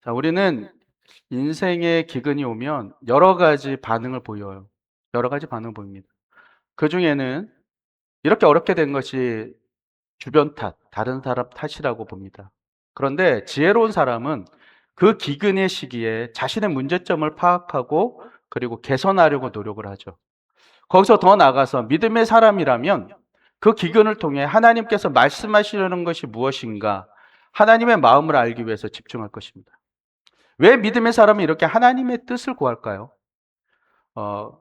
자, 우리는 인생의 기근이 오면 여러 가지 반응을 보여요. 여러 가지 반응을 보입니다. 그 중에는 이렇게 어렵게 된 것이 주변 탓, 다른 사람 탓이라고 봅니다. 그런데 지혜로운 사람은 그 기근의 시기에 자신의 문제점을 파악하고 그리고 개선하려고 노력을 하죠. 거기서 더 나아가서 믿음의 사람이라면 그 기근을 통해 하나님께서 말씀하시려는 것이 무엇인가 하나님의 마음을 알기 위해서 집중할 것입니다. 왜 믿음의 사람은 이렇게 하나님의 뜻을 구할까요? 어,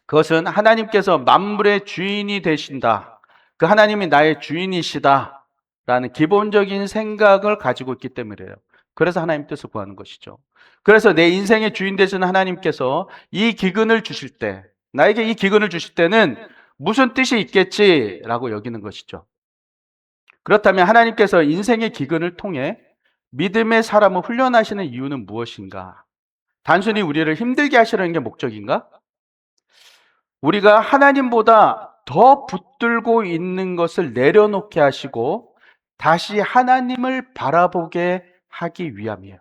그것은 하나님께서 만물의 주인이 되신다. 그 하나님이 나의 주인이시다. 라는 기본적인 생각을 가지고 있기 때문이에요. 그래서 하나님 뜻을 구하는 것이죠. 그래서 내 인생의 주인 되시는 하나님께서 이 기근을 주실 때, 나에게 이 기근을 주실 때는 무슨 뜻이 있겠지라고 여기는 것이죠. 그렇다면 하나님께서 인생의 기근을 통해 믿음의 사람을 훈련하시는 이유는 무엇인가? 단순히 우리를 힘들게 하시려는 게 목적인가? 우리가 하나님보다 더 붙들고 있는 것을 내려놓게 하시고 다시 하나님을 바라보게 하기 위함이에요.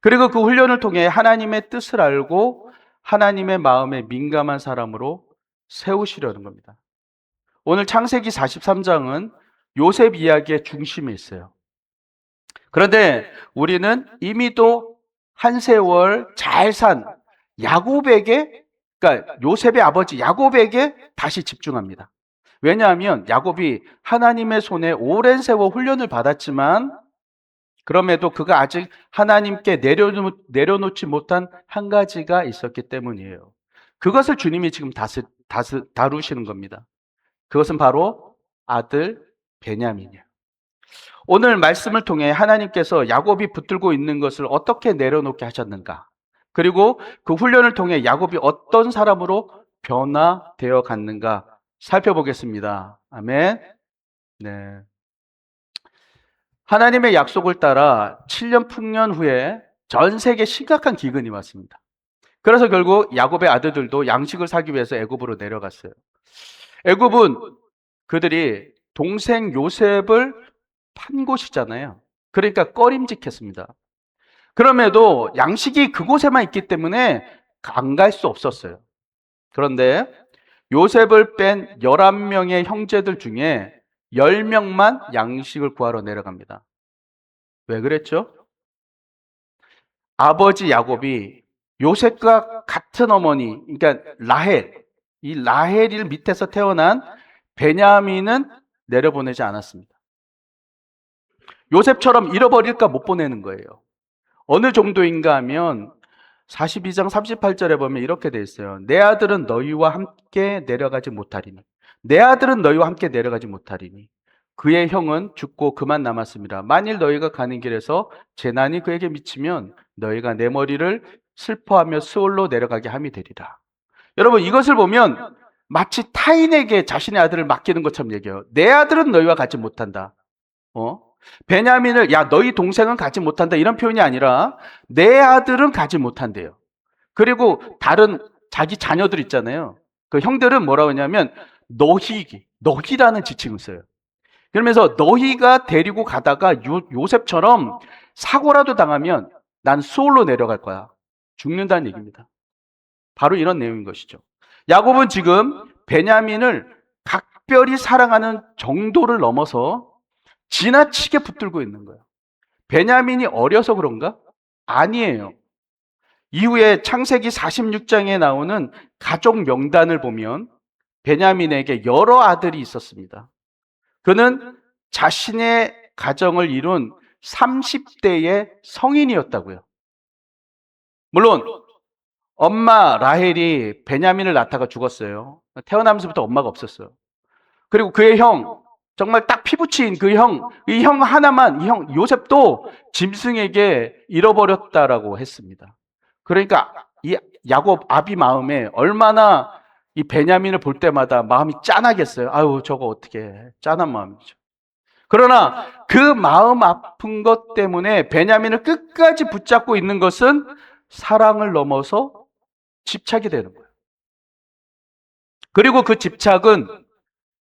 그리고 그 훈련을 통해 하나님의 뜻을 알고 하나님의 마음에 민감한 사람으로 세우시려는 겁니다. 오늘 창세기 43장은 요셉 이야기의 중심에 있어요. 그런데 우리는 이미도 한 세월 잘 산 야곱에게, 그러니까 요셉의 아버지 야곱에게 다시 집중합니다. 왜냐하면 야곱이 하나님의 손에 오랜 세월 훈련을 받았지만 그럼에도 그가 아직 하나님께 내려놓지 못한 한 가지가 있었기 때문이에요. 그것을 주님이 지금 다루시는 겁니다. 그것은 바로 아들 베냐민이에요. 오늘 말씀을 통해 하나님께서 야곱이 붙들고 있는 것을 어떻게 내려놓게 하셨는가? 그리고 그 훈련을 통해 야곱이 어떤 사람으로 변화되어 갔는가 살펴보겠습니다. 아멘. 네. 하나님의 약속을 따라 7년 풍년 후에 전 세계 심각한 기근이 왔습니다. 그래서 결국 야곱의 아들들도 양식을 사기 위해서 애굽으로 내려갔어요. 애굽은 그들이 동생 요셉을 판 곳이잖아요. 그러니까 꺼림직했습니다. 그럼에도 양식이 그곳에만 있기 때문에 안 갈 수 없었어요. 그런데 요셉을 뺀 11명의 형제들 중에 10명만 양식을 구하러 내려갑니다. 왜 그랬죠? 아버지 야곱이 요셉과 같은 어머니, 그러니까 라헬, 이 라헬을 밑에서 태어난 베냐민은 내려보내지 않았습니다. 요셉처럼 잃어버릴까 못 보내는 거예요. 어느 정도인가 하면 42장 38절에 보면 이렇게 돼 있어요. 내 아들은 너희와 함께 내려가지 못하리니. 내 아들은 너희와 함께 내려가지 못하리니. 그의 형은 죽고 그만 남았습니다. 만일 너희가 가는 길에서 재난이 그에게 미치면 너희가 내 머리를 슬퍼하며 스올로 내려가게 함이 되리라. 여러분 이것을 보면 마치 타인에게 자신의 아들을 맡기는 것처럼 얘기해요. 내 아들은 너희와 같이 못한다. 베냐민을 야 너희 동생은 가지 못한다 이런 표현이 아니라 내 아들은 가지 못한대요. 그리고 다른 자기 자녀들 있잖아요. 그 형들은 뭐라고 하냐면 너희라는 지칭을 써요. 그러면서 너희가 데리고 가다가 요셉처럼 사고라도 당하면 난 수올로 내려갈 거야. 죽는다는 얘기입니다. 바로 이런 내용인 것이죠. 야곱은 지금 베냐민을 각별히 사랑하는 정도를 넘어서 지나치게 붙들고 있는 거예요. 베냐민이 어려서 그런가? 아니에요. 이후에 창세기 46장에 나오는 가족 명단을 보면 베냐민에게 여러 아들이 있었습니다. 그는 자신의 가정을 이룬 30대의 성인이었다고요. 물론 엄마 라헬이 베냐민을 낳다가 죽었어요. 태어나면서부터 엄마가 없었어요. 그리고 그의 형, 정말 딱 피부치인 그 형, 이 형 하나만, 이 형 요셉도 짐승에게 잃어버렸다라고 했습니다. 그러니까 이 야곱 아비 마음에 얼마나 이 베냐민을 볼 때마다 마음이 짠하겠어요. 아유, 저거 어떻게 해. 짠한 마음이죠. 그러나 그 마음 아픈 것 때문에 베냐민을 끝까지 붙잡고 있는 것은 사랑을 넘어서 집착이 되는 거예요. 그리고 그 집착은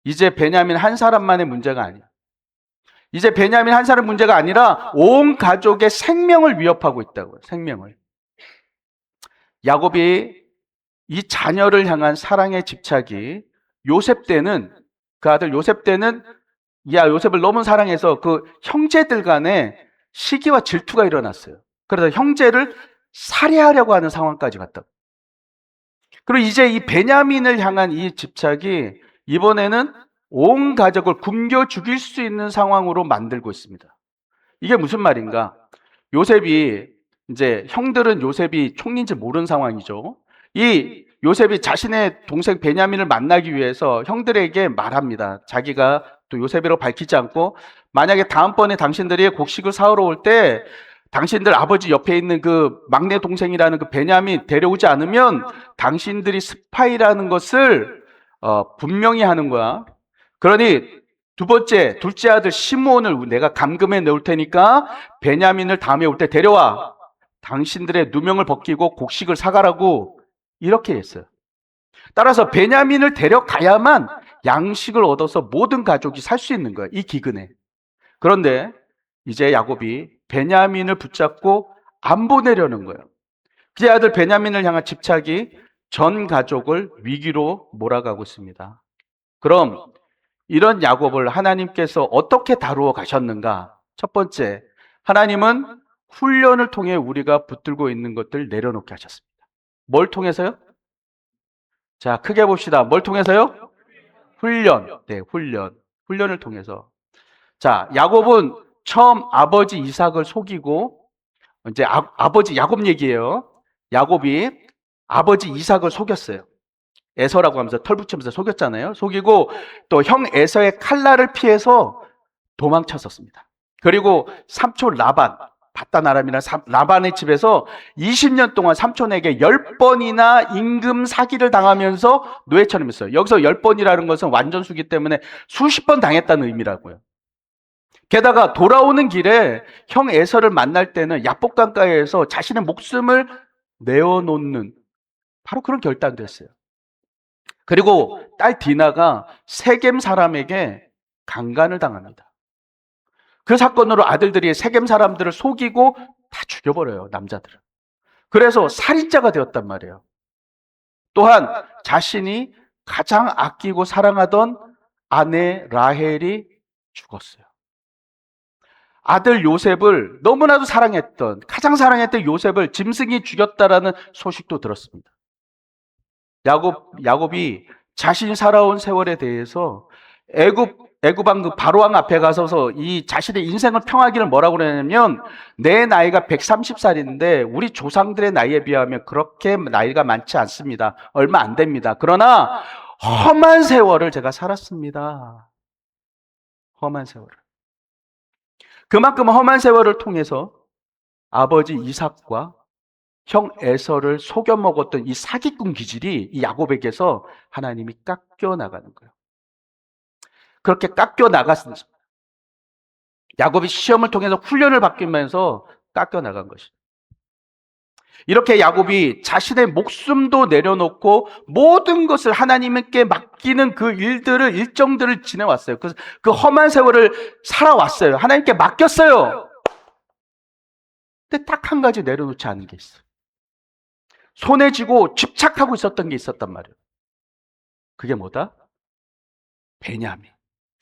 이제 베냐민 한 사람만의 문제가 아니야. 이제 베냐민 한 사람 문제가 아니라 온 가족의 생명을 위협하고 있다고요. 생명을. 야곱이 이 자녀를 향한 사랑의 집착이 요셉 때는, 그 아들 요셉 때는 요셉을 너무 사랑해서 그 형제들 간에 시기와 질투가 일어났어요. 그래서 형제를 살해하려고 하는 상황까지 갔다. 그리고 이제 이 베냐민을 향한 이 집착이 이번에는 온 가족을 굶겨 죽일 수 있는 상황으로 만들고 있습니다. 이게 무슨 말인가? 요셉이, 이제 형들은 요셉이 총리인지 모르는 상황이죠. 이 요셉이 자신의 동생 베냐민을 만나기 위해서 형들에게 말합니다. 자기가 또 요셉이라고 밝히지 않고, 만약에 다음번에 당신들이 곡식을 사오러 올 때 당신들 아버지 옆에 있는 그 막내 동생이라는 그 베냐민 데려오지 않으면 당신들이 스파이라는 것을 분명히 하는 거야. 그러니 두 번째, 둘째 아들 시므온을 내가 감금해 놓을 테니까 베냐민을 다음에 올 때 데려와. 당신들의 누명을 벗기고 곡식을 사가라고 이렇게 했어요. 따라서 베냐민을 데려가야만 양식을 얻어서 모든 가족이 살 수 있는 거예요. 이 기근에. 그런데 이제 야곱이 베냐민을 붙잡고 안 보내려는 거예요. 그의 아들 베냐민을 향한 집착이 전 가족을 위기로 몰아가고 있습니다. 그럼 이런 야곱을 하나님께서 어떻게 다루어 가셨는가? 첫 번째, 하나님은 훈련을 통해 우리가 붙들고 있는 것들 내려놓게 하셨습니다. 뭘 통해서요? 자, 크게 봅시다. 뭘 통해서요? 훈련. 네, 훈련. 훈련을 통해서. 자, 야곱은 처음 아버지 이삭을 속이고, 이제 아버지 야곱 얘기예요. 야곱이 아버지 이삭을 속였어요. 에서라고 하면서 털 붙이면서 속였잖아요. 속이고 또 형 에서의 칼날을 피해서 도망쳤었습니다. 그리고 삼촌 라반, 바다나람이나 라반의 집에서 20년 동안 삼촌에게 10번이나 임금 사기를 당하면서 노예처럼 했어요. 여기서 10번이라는 것은 완전수기 때문에 수십 번 당했다는 의미라고요. 게다가 돌아오는 길에 형 에서를 만날 때는 야복강가에서 자신의 목숨을 내어놓는 바로 그런 결단도 했어요. 그리고 딸 디나가 세겜 사람에게 강간을 당합니다. 그 사건으로 아들들이 세겜 사람들을 속이고 다 죽여버려요, 남자들을. 그래서 살인자가 되었단 말이에요. 또한 자신이 가장 아끼고 사랑하던 아내 라헬이 죽었어요. 아들 요셉을 너무나도 사랑했던, 가장 사랑했던 요셉을 짐승이 죽였다라는 소식도 들었습니다. 야곱이 자신이 살아온 세월에 대해서 애굽왕 그 바로왕 앞에 가서서 이 자신의 인생을 평하기를 뭐라고 그러냐면, 내 나이가 130살인데 우리 조상들의 나이에 비하면 그렇게 나이가 많지 않습니다. 얼마 안 됩니다. 그러나 험한 세월을 제가 살았습니다. 험한 세월을. 그만큼 험한 세월을 통해서 아버지 이삭과 형 에서를 속여 먹었던 이 사기꾼 기질이 이 야곱에게서 하나님이 깎여 나가는 거예요. 그렇게 깎여 나갔습니다. 야곱이 시험을 통해서 훈련을 받으면서 깎여 나간 것이죠. 이렇게 야곱이 자신의 목숨도 내려놓고 모든 것을 하나님께 맡기는 그 일정들을 지내왔어요. 그 험한 세월을 살아왔어요. 하나님께 맡겼어요. 근데 딱 한 가지 내려놓지 않은 게 있어요. 손에 쥐고 집착하고 있었던 게 있었단 말이에요. 그게 뭐다? 베냐민,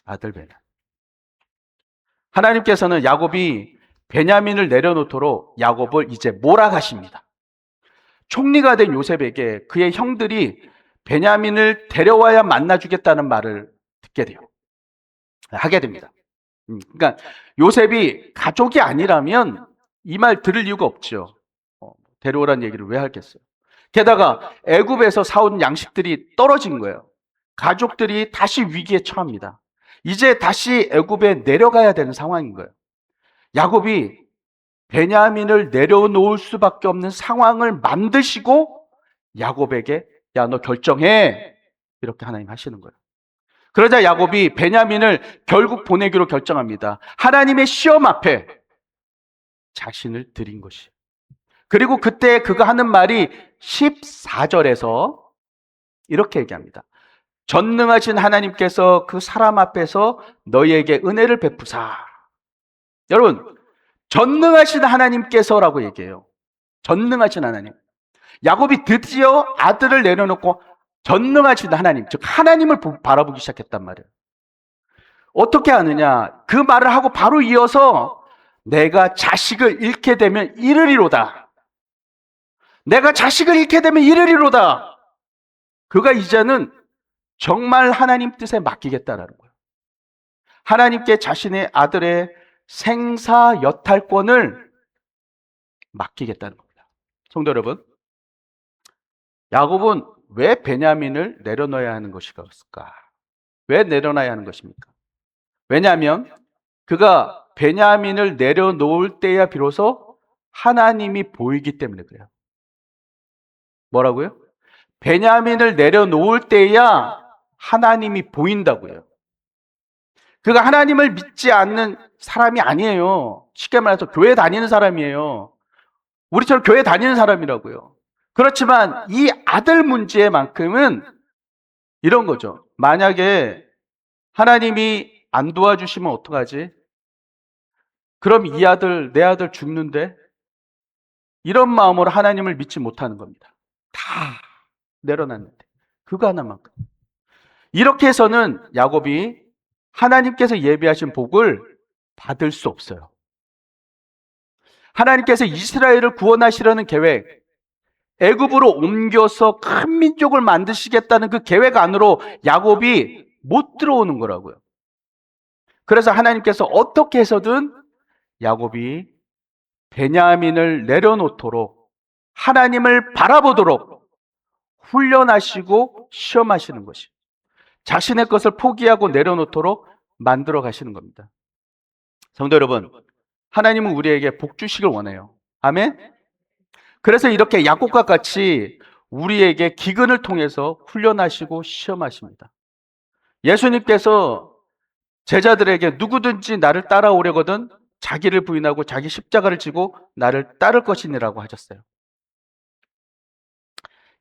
아들 베냐민. 하나님께서는 야곱이 베냐민을 내려놓도록 야곱을 이제 몰아가십니다. 총리가 된 요셉에게 그의 형들이 베냐민을 데려와야 만나주겠다는 말을 듣게 돼요. 하게 됩니다. 그러니까 요셉이 가족이 아니라면 이 말 들을 이유가 없죠. 데려오라는 얘기를 왜 하겠어요? 게다가 애굽에서 사온 양식들이 떨어진 거예요. 가족들이 다시 위기에 처합니다. 이제 다시 애굽에 내려가야 되는 상황인 거예요. 야곱이 베냐민을 내려놓을 수밖에 없는 상황을 만드시고 야곱에게 야, 너 결정해. 이렇게 하나님 하시는 거예요. 그러자 야곱이 베냐민을 결국 보내기로 결정합니다. 하나님의 시험 앞에 자신을 드린 것이에요. 그리고 그때 그가 하는 말이 14절에서 이렇게 얘기합니다. 전능하신 하나님께서 그 사람 앞에서 너희에게 은혜를 베푸사. 여러분, 전능하신 하나님께서라고 얘기해요. 전능하신 하나님. 야곱이 드디어 아들을 내려놓고 전능하신 하나님, 즉 하나님을 바라보기 시작했단 말이에요. 어떻게 하느냐? 그 말을 하고 바로 이어서 내가 자식을 잃게 되면 이르리로다. 내가 자식을 잃게 되면 이르리로다. 그가 이제는 정말 하나님 뜻에 맡기겠다라는 거예요. 하나님께 자신의 아들의 생사 여탈권을 맡기겠다는 겁니다. 성도 여러분, 야곱은 왜 베냐민을 내려놓아야 하는 것일까? 왜 내려놔야 하는 것입니까? 왜냐하면 그가 베냐민을 내려놓을 때야 비로소 하나님이 보이기 때문에 그래요. 뭐라고요? 베냐민을 내려놓을 때야 하나님이 보인다고요. 그가 하나님을 믿지 않는 사람이 아니에요. 쉽게 말해서 교회 다니는 사람이에요. 우리처럼 교회 다니는 사람이라고요. 그렇지만 이 아들 문제만큼은 이런 거죠. 만약에 하나님이 안 도와주시면 어떡하지? 그럼 이 아들, 내 아들 죽는데? 이런 마음으로 하나님을 믿지 못하는 겁니다. 다 내려놨는데. 그거 하나만큼. 이렇게 해서는 야곱이 하나님께서 예비하신 복을 받을 수 없어요. 하나님께서 이스라엘을 구원하시려는 계획, 애굽으로 옮겨서 큰 민족을 만드시겠다는 그 계획 안으로 야곱이 못 들어오는 거라고요. 그래서 하나님께서 어떻게 해서든 야곱이 베냐민을 내려놓도록 하나님을 바라보도록 훈련하시고 시험하시는 것이 자신의 것을 포기하고 내려놓도록 만들어 가시는 겁니다. 성도 여러분, 하나님은 우리에게 복 주시길 원해요. 아멘? 그래서 이렇게 야곱과 같이 우리에게 기근을 통해서 훈련하시고 시험하십니다. 예수님께서 제자들에게 누구든지 나를 따라오려거든 자기를 부인하고 자기 십자가를 지고 나를 따를 것이니라고 하셨어요.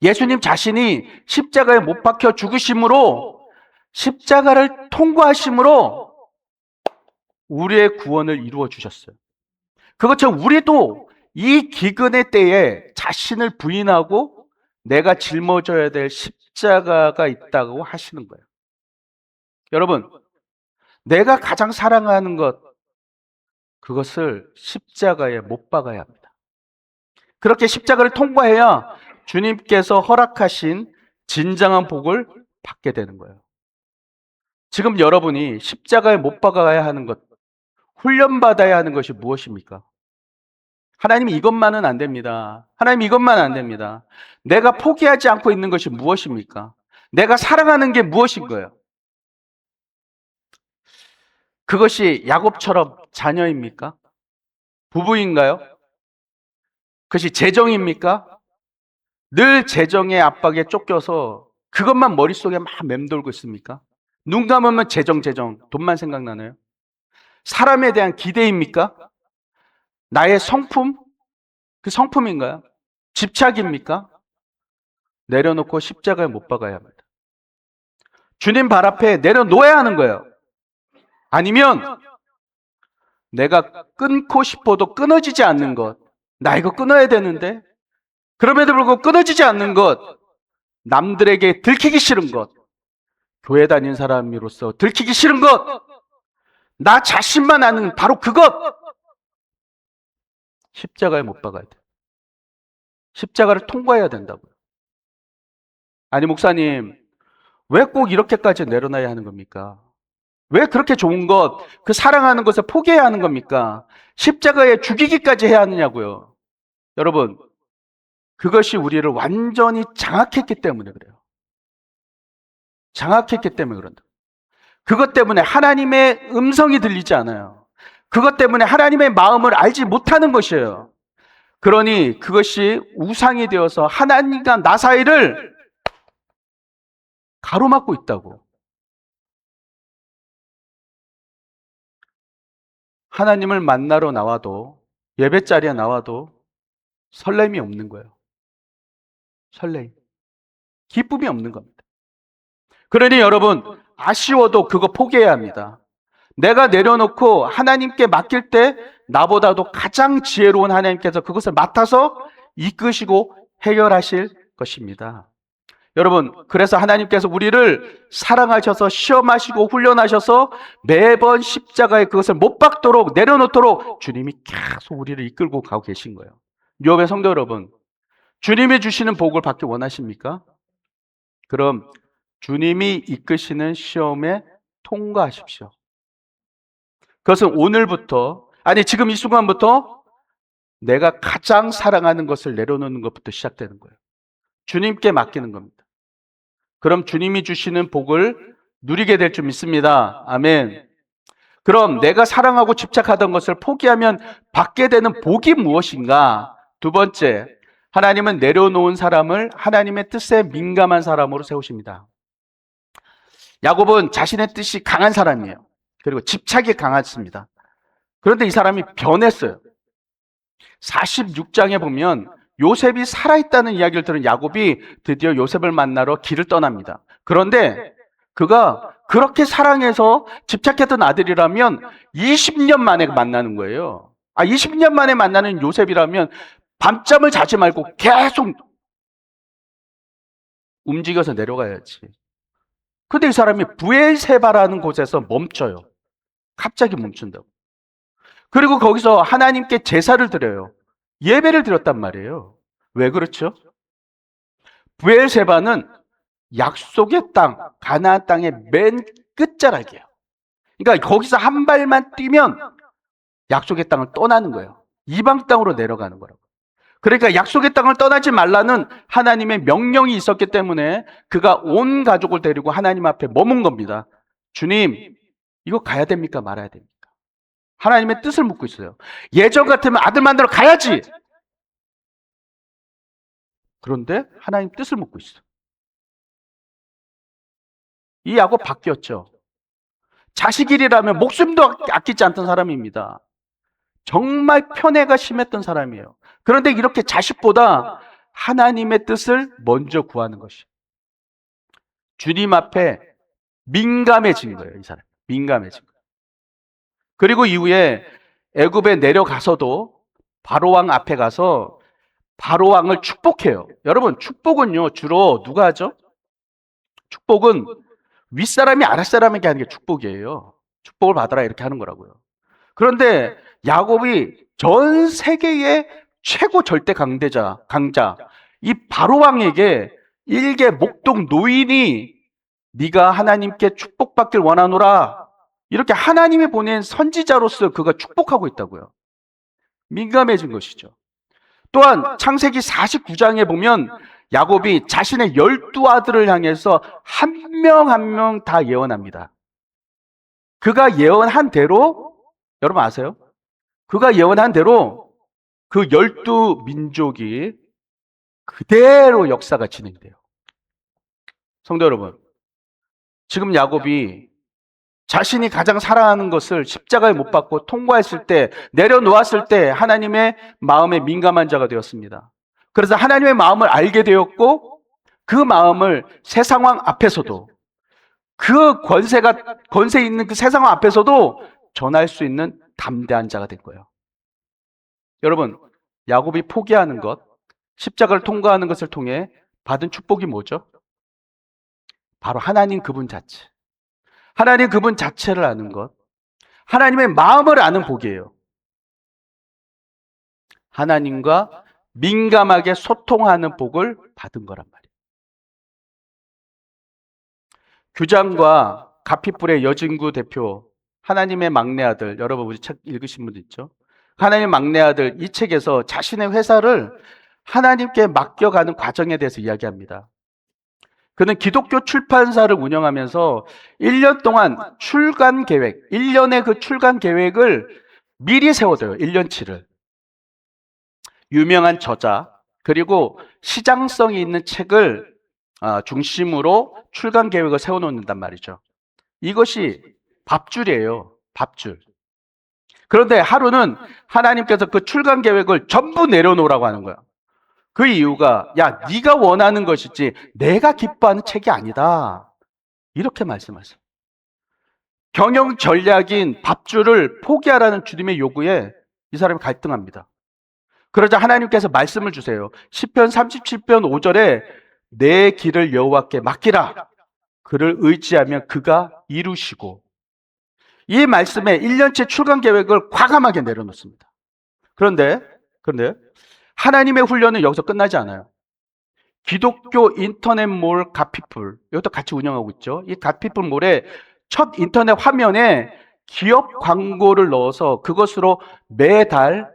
예수님 자신이 십자가에 못 박혀 죽으심으로 십자가를 통과하심으로 우리의 구원을 이루어 주셨어요. 그것처럼 우리도 이 기근의 때에 자신을 부인하고 내가 짊어져야 될 십자가가 있다고 하시는 거예요. 여러분, 내가 가장 사랑하는 것, 그것을 십자가에 못 박아야 합니다. 그렇게 십자가를 통과해야 주님께서 허락하신 진정한 복을 받게 되는 거예요. 지금 여러분이 십자가에 못 박아야 하는 것, 훈련받아야 하는 것이 무엇입니까? 하나님 이것만은 안 됩니다. 하나님 이것만 안 됩니다. 내가 포기하지 않고 있는 것이 무엇입니까? 내가 사랑하는 게 무엇인 거예요? 그것이 야곱처럼 자녀입니까? 부부인가요? 그것이 재정입니까? 늘 재정의 압박에 쫓겨서 그것만 머릿속에 막 맴돌고 있습니까? 눈 감으면 재정, 돈만 생각나나요? 사람에 대한 기대입니까? 나의 성품? 그 성품인가요? 집착입니까? 내려놓고 십자가에 못 박아야 합니다. 주님 발 앞에 내려놓아야 하는 거예요. 아니면 내가 끊고 싶어도 끊어지지 않는 것, 나 이거 끊어야 되는데 그럼에도 불구하고 끊어지지 않는 것, 남들에게 들키기 싫은 것, 교회 다니는 사람으로서 들키기 싫은 것, 나 자신만 아는 바로 그것, 십자가에 못 박아야 돼. 십자가를 통과해야 된다고요. 아니 목사님, 왜 꼭 이렇게까지 내려놔야 하는 겁니까? 왜 그렇게 좋은 것, 그 사랑하는 것을 포기해야 하는 겁니까? 십자가에 죽이기까지 해야 하느냐고요. 여러분, 그것이 우리를 완전히 장악했기 때문에 그래요. 장악했기 때문에 그런다. 그것 때문에 하나님의 음성이 들리지 않아요. 그것 때문에 하나님의 마음을 알지 못하는 것이에요. 그러니 그것이 우상이 되어서 하나님과 나 사이를 가로막고 있다고. 하나님을 만나러 나와도, 예배 자리에 나와도 설렘이 없는 거예요. 설렘. 기쁨이 없는 겁니다. 그러니 여러분, 아쉬워도 그거 포기해야 합니다. 내가 내려놓고 하나님께 맡길 때 나보다도 가장 지혜로운 하나님께서 그것을 맡아서 이끄시고 해결하실 것입니다. 여러분, 그래서 하나님께서 우리를 사랑하셔서 시험하시고 훈련하셔서 매번 십자가에 그것을 못 박도록 내려놓도록 주님이 계속 우리를 이끌고 가고 계신 거예요. 유업의 성도 여러분, 주님이 주시는 복을 받기 원하십니까? 그럼 주님이 이끄시는 시험에 통과하십시오. 그것은 오늘부터, 아니 지금 이 순간부터 내가 가장 사랑하는 것을 내려놓는 것부터 시작되는 거예요. 주님께 맡기는 겁니다. 그럼 주님이 주시는 복을 누리게 될 줄 믿습니다. 아멘. 그럼 내가 사랑하고 집착하던 것을 포기하면 받게 되는 복이 무엇인가? 두 번째, 하나님은 내려놓은 사람을 하나님의 뜻에 민감한 사람으로 세우십니다. 야곱은 자신의 뜻이 강한 사람이에요. 그리고 집착이 강했습니다. 그런데 이 사람이 변했어요. 46장에 보면 요셉이 살아있다는 이야기를 들은 야곱이 드디어 요셉을 만나러 길을 떠납니다. 그런데 그가 그렇게 사랑해서 집착했던 아들이라면 20년 만에 만나는 거예요. 20년 만에 만나는 요셉이라면 밤잠을 자지 말고 계속 움직여서 내려가야지. 근데 이 사람이 브엘세바라는 곳에서 멈춰요. 갑자기 멈춘다고. 그리고 거기서 하나님께 제사를 드려요. 예배를 드렸단 말이에요. 왜 그렇죠? 브엘세바는 약속의 땅, 가나안 땅의 맨 끝자락이에요. 그러니까 거기서 한 발만 뛰면 약속의 땅을 떠나는 거예요. 이방 땅으로 내려가는 거라고. 그러니까 약속의 땅을 떠나지 말라는 하나님의 명령이 있었기 때문에 그가 온 가족을 데리고 하나님 앞에 머문 겁니다. 주님, 이거 가야 됩니까? 말아야 됩니까? 하나님의 뜻을 묻고 있어요. 예전 같으면 아들 만나러 가야지. 그런데 하나님 뜻을 묻고 있어. 이 야곱 바뀌었죠. 자식일이라면 목숨도 아끼지 않던 사람입니다. 정말 편애가 심했던 사람이에요. 그런데 이렇게 자식보다 하나님의 뜻을 먼저 구하는 것이 주님 앞에 민감해진 거예요. 이 사람 민감해진 거예요. 그리고 이후에 애굽에 내려가서도 바로왕 앞에 가서 바로왕을 축복해요. 여러분, 축복은요 주로 누가 하죠? 축복은 윗사람이 아랫사람에게 하는 게 축복이에요. 축복을 받아라 이렇게 하는 거라고요. 그런데 야곱이 전 세계의 최고 절대 강자 이 바로왕에게 일개 목동 노인이 네가 하나님께 축복받길 원하노라 이렇게 하나님이 보낸 선지자로서 그가 축복하고 있다고요. 민감해진 것이죠. 또한 창세기 49장에 보면 야곱이 자신의 12아들을 향해서 한 명 한 명 다 예언합니다. 그가 예언한 대로, 여러분 아세요? 그가 예언한 대로 그 12민족이 그대로 역사가 진행돼요. 성도 여러분, 지금 야곱이 자신이 가장 사랑하는 것을 십자가에 못 박고 통과했을 때, 내려놓았을 때 하나님의 마음에 민감한 자가 되었습니다. 그래서 하나님의 마음을 알게 되었고 그 마음을 새 상황 앞에서도 그 권세 있는 그 새 상황 앞에서도 전할 수 있는 담대한 자가 된 거예요. 여러분, 야곱이 포기하는 것, 십자가를 통과하는 것을 통해 받은 축복이 뭐죠? 바로 하나님 그분 자체. 하나님 그분 자체를 아는 것, 하나님의 마음을 아는 복이에요. 하나님과 민감하게 소통하는 복을 받은 거란 말이에요. 규장과 가피뿔의 여진구 대표, 하나님의 막내 아들, 여러분 우리 책 읽으신 분도 있죠? 하나님의 막내 아들, 이 책에서 자신의 회사를 하나님께 맡겨가는 과정에 대해서 이야기합니다. 그는 기독교 출판사를 운영하면서 1년 동안 출간 계획, 1년의 그 출간 계획을 미리 세워둬요. 1년치를. 유명한 저자, 그리고 시장성이 있는 책을 중심으로 출간 계획을 세워놓는단 말이죠. 이것이 밥줄이에요. 밥줄. 그런데 하루는 하나님께서 그 출간 계획을 전부 내려놓으라고 하는 거야. 그 이유가 야, 네가 원하는 것이지 내가 기뻐하는 책이 아니다. 이렇게 말씀하세요. 경영 전략인 밥줄을 포기하라는 주님의 요구에 이 사람이 갈등합니다. 그러자 하나님께서 말씀을 주세요. 시편 37편 5절에 내 길을 여호와께 맡기라. 그를 의지하면 그가 이루시고, 이 말씀에 1년째 출간 계획을 과감하게 내려놓습니다. 그런데 하나님의 훈련은 여기서 끝나지 않아요. 기독교 인터넷몰 갓피플, 이것도 같이 운영하고 있죠. 이 갓피플몰에 첫 인터넷 화면에 기업 광고를 넣어서 그것으로 매달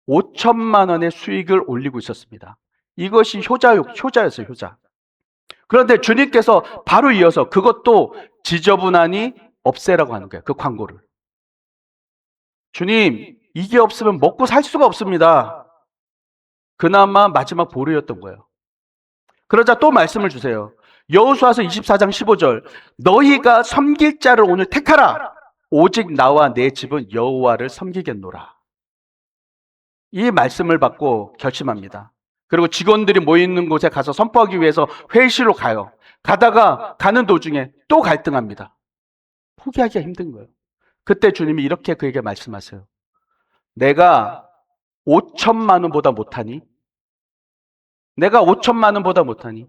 5천만 원의 수익을 올리고 있었습니다. 이것이 효자였어요, 효자. 그런데 주님께서 바로 이어서 그것도 지저분하니 없애라고 하는 거예요, 그 광고를. 주님, 이게 없으면 먹고 살 수가 없습니다. 그나마 마지막 보루였던 거예요. 그러자 또 말씀을 주세요. 여호수아서 24장 15절, 너희가 섬길 자를 오늘 택하라. 오직 나와 내 집은 여호와를 섬기겠노라. 이 말씀을 받고 결심합니다. 그리고 직원들이 모이는 곳에 가서 선포하기 위해서 회의실로 가요. 가는 도중에 또 갈등합니다. 포기하기가 힘든 거예요. 그때 주님이 이렇게 그에게 말씀하세요. 내가 5천만 원보다 못하니? 내가 5천만 원보다 못하니?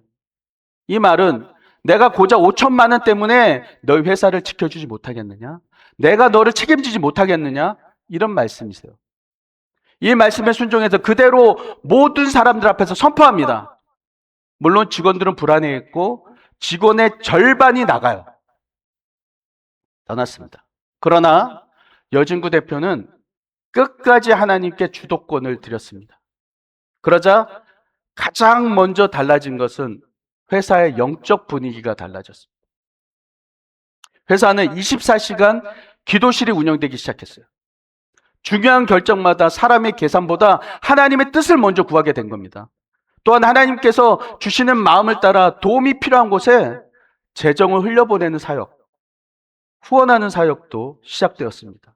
이 말은 내가 고작 5천만 원 때문에 너희 회사를 지켜주지 못하겠느냐? 내가 너를 책임지지 못하겠느냐? 이런 말씀이세요. 이 말씀에 순종해서 그대로 모든 사람들 앞에서 선포합니다. 물론 직원들은 불안해했고 직원의 절반이 나가요. 떠났습니다. 그러나 여진구 대표는 끝까지 하나님께 주도권을 드렸습니다. 그러자 가장 먼저 달라진 것은 회사의 영적 분위기가 달라졌습니다. 회사는 24시간 기도실이 운영되기 시작했어요. 중요한 결정마다 사람의 계산보다 하나님의 뜻을 먼저 구하게 된 겁니다. 또한 하나님께서 주시는 마음을 따라 도움이 필요한 곳에 재정을 흘려보내는 사역, 후원하는 사역도 시작되었습니다.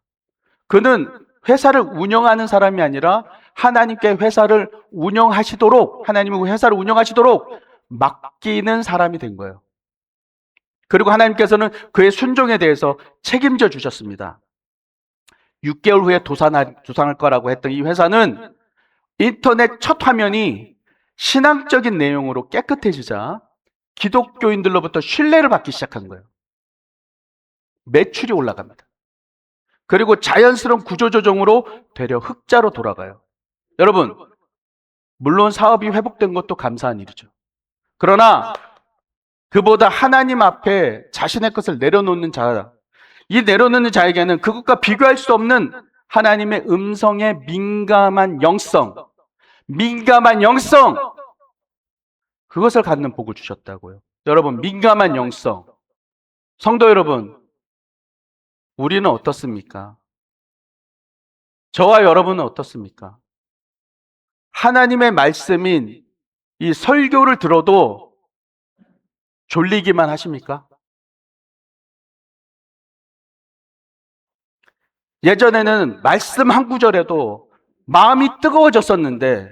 그는 회사를 운영하는 사람이 아니라 하나님께 회사를 운영하시도록, 하나님의 회사를 운영하시도록 맡기는 사람이 된 거예요. 그리고 하나님께서는 그의 순종에 대해서 책임져 주셨습니다. 6개월 후에 도산할 거라고 했던 이 회사는 인터넷 첫 화면이 신앙적인 내용으로 깨끗해지자 기독교인들로부터 신뢰를 받기 시작한 거예요. 매출이 올라갑니다. 그리고 자연스러운 구조조정으로 되려 흑자로 돌아가요. 여러분, 물론 사업이 회복된 것도 감사한 일이죠. 그러나 그보다 하나님 앞에 자신의 것을 내려놓는 자, 이 내려놓는 자에게는 그것과 비교할 수 없는 하나님의 음성에 민감한 영성, 그것을 갖는 복을 주셨다고요. 여러분, 민감한 영성. 성도 여러분, 우리는 어떻습니까? 저와 여러분은 어떻습니까? 하나님의 말씀인 이 설교를 들어도 졸리기만 하십니까? 예전에는 말씀 한 구절에도 마음이 뜨거워졌었는데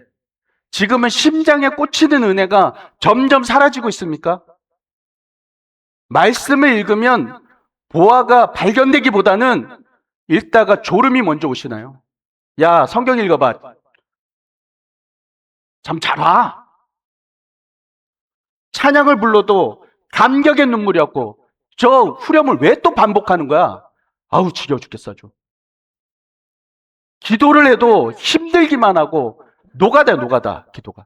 지금은 심장에 꽂히는 은혜가 점점 사라지고 있습니까? 말씀을 읽으면 보화가 발견되기보다는 읽다가 졸음이 먼저 오시나요? 야, 성경 읽어봐. 잠 잘 와. 찬양을 불러도 감격의 눈물이 없고 저 후렴을 왜 또 반복하는 거야? 아우, 지겨워 죽겠어 아주. 기도를 해도 힘들기만 하고 노가다 기도가.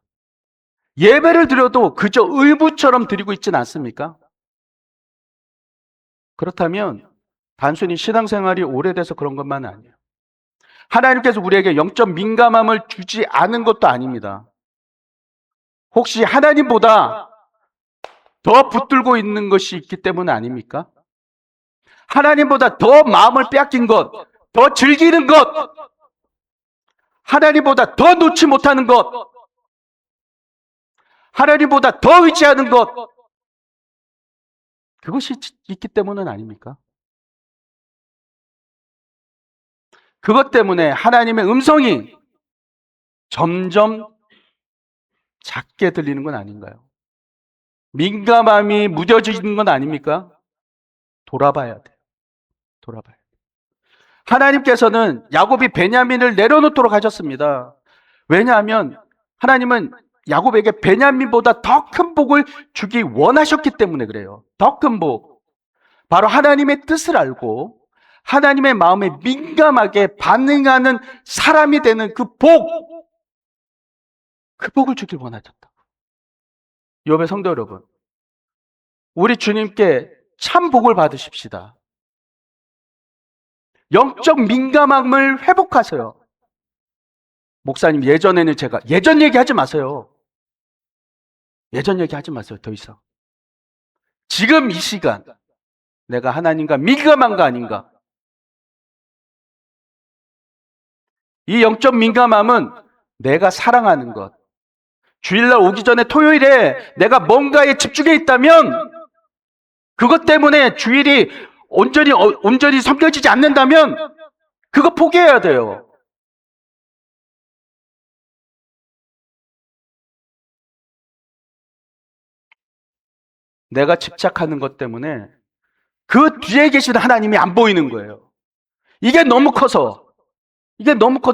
예배를 드려도 그저 의무처럼 드리고 있지는 않습니까? 그렇다면 단순히 신앙생활이 오래돼서 그런 것만은 아니에요. 하나님께서 우리에게 영적 민감함을 주지 않은 것도 아닙니다. 혹시 하나님보다 더 붙들고 있는 것이 있기 때문 아닙니까? 하나님보다 더 마음을 빼앗긴 것, 더 즐기는 것, 하나님보다 더 놓지 못하는 것, 하나님보다 더 의지하는 것, 그것이 있기 때문은 아닙니까? 그것 때문에 하나님의 음성이 점점 작게 들리는 건 아닌가요? 민감함이 무뎌지는 건 아닙니까? 돌아봐야 돼요. 돌아봐야 돼요. 하나님께서는 야곱이 베냐민을 내려놓도록 하셨습니다. 왜냐하면 하나님은 야곱에게 베냐민보다 더 큰 복을 주기 원하셨기 때문에 그래요. 더 큰 복. 바로 하나님의 뜻을 알고 하나님의 마음에 민감하게 반응하는 사람이 되는 그 복을 주길 원하셨다. 여러분, 성도 여러분, 우리 주님께 참 복을 받으십시다. 영적 민감함을 회복하세요. 목사님, 예전에는 제가 예전 얘기하지 마세요. 예전 얘기하지 마세요. 더 이상. 지금 이 시간 내가 하나님과 민감한가 아닌가? 이 영적 민감함은 내가 사랑하는 것. 주일날 오기 전에 토요일에 내가 뭔가에 집중해 있다면 그것 때문에 주일이 온전히 섬겨지지 않는다면 그거 포기해야 돼요. 내가 집착하는 것 때문에 그 뒤에 계신 하나님이 안 보이는 거예요. 이게 너무 커서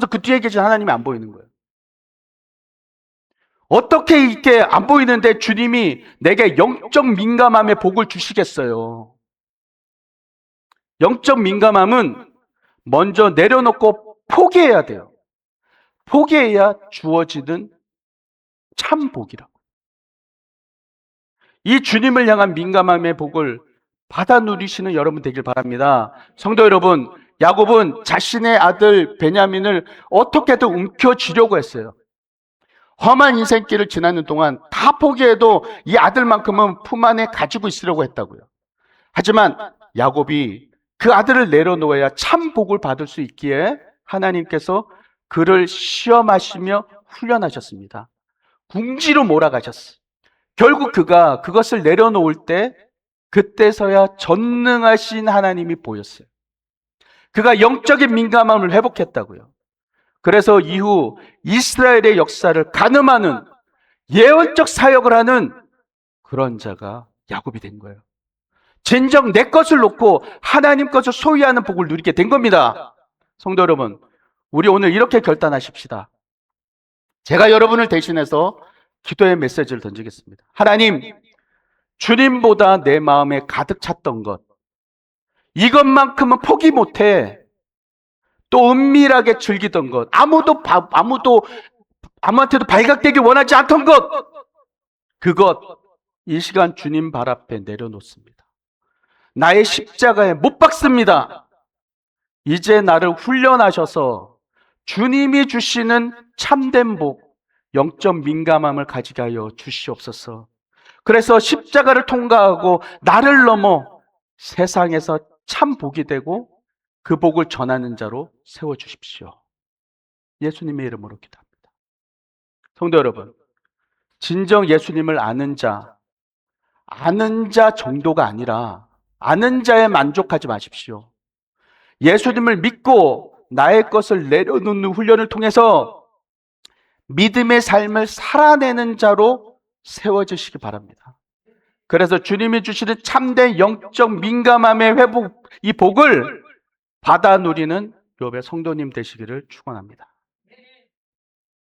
그 뒤에 계신 하나님이 안 보이는 거예요. 어떻게 이렇게 안 보이는데 주님이 내게 영적 민감함의 복을 주시겠어요? 영적 민감함은 먼저 내려놓고 포기해야 돼요. 포기해야 주어지는 참 복이라고. 이 주님을 향한 민감함의 복을 받아 누리시는 여러분 되길 바랍니다. 성도 여러분, 야곱은 자신의 아들 베냐민을 어떻게든 움켜쥐려고 했어요. 험한 인생길을 지나는 동안 다 포기해도 이 아들만큼은 품 안에 가지고 있으려고 했다고요. 하지만 야곱이 그 아들을 내려놓아야 참 복을 받을 수 있기에 하나님께서 그를 시험하시며 훈련하셨습니다. 궁지로 몰아가셨어요. 결국 그가 그것을 내려놓을 때 그때서야 전능하신 하나님이 보였어요. 그가 영적인 민감함을 회복했다고요. 그래서 이후 이스라엘의 역사를 가늠하는 예언적 사역을 하는 그런 자가 야곱이 된 거예요. 진정 내 것을 놓고 하나님 것을 소유하는 복을 누리게 된 겁니다. 성도 여러분, 우리 오늘 이렇게 결단하십시다. 제가 여러분을 대신해서 기도의 메시지를 던지겠습니다. 하나님, 주님보다 내 마음에 가득 찼던 것, 이것만큼은 포기 못해. 또 은밀하게 즐기던 것, 아무한테도 발각되기 원하지 않던 것, 그것 이 시간 주님 발 앞에 내려놓습니다. 나의 십자가에 못 박습니다. 이제 나를 훈련하셔서 주님이 주시는 참된 복, 영적 민감함을 가지게 하여 주시옵소서. 그래서 십자가를 통과하고 나를 넘어 세상에서 참 복이 되고 그 복을 전하는 자로 세워주십시오. 예수님의 이름으로 기도합니다. 성도 여러분, 진정 예수님을 아는 자 정도가 아니라 아는 자에 만족하지 마십시오. 예수님을 믿고 나의 것을 내려놓는 훈련을 통해서 믿음의 삶을 살아내는 자로 세워지시기 바랍니다. 그래서 주님이 주시는 참된 영적 민감함의 회복, 이 복을 받아 누리는 욥의 성도님 되시기를 축원합니다.